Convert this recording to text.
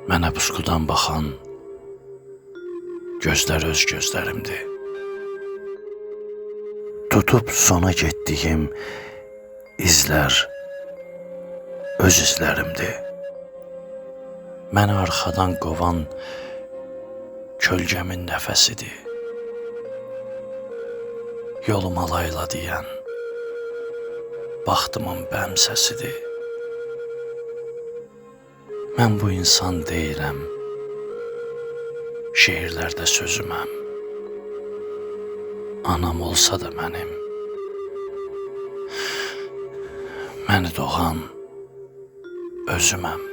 Mənə puskudan baxan gözlər öz gözlərimdir. Tutub sona getdiyim izlər öz izlərimdir. Məni arxadan qovan kölgəmin nəfəsidir. Yoluma layla deyən baxtımın bəm səsidir. Mən bu insan deyiləm, şeirlərdə sözüməm. Anam olsa da mənim, məni doğan özüməm.